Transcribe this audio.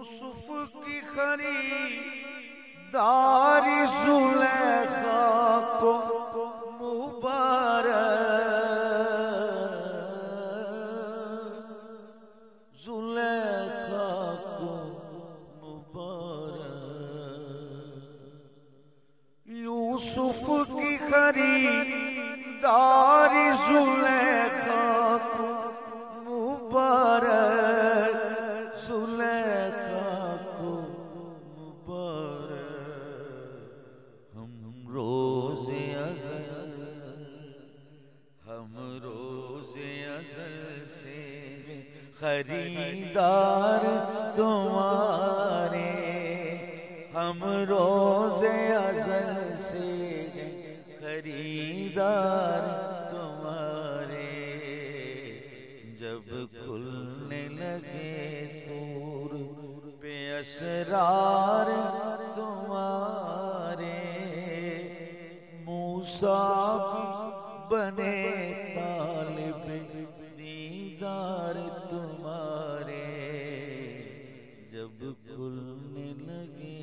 यूसुफ की खरीदारी जुलेखा को मुबारक, जुलेखा को मुबारक। यूसुफ की खरीदारी जुलेखा को मुबारक, जुलेखा को मुबारक। हम रोज़े अज़ल से खरीदार तुम्हारे, हम रोज़े अज़ल से खरीदार तुम्हारे। जब खुलने लगे तूर पे असरार तुम्हारे, मूसा बने तालिब दीदार तुम्हारे। जब खुलने लगे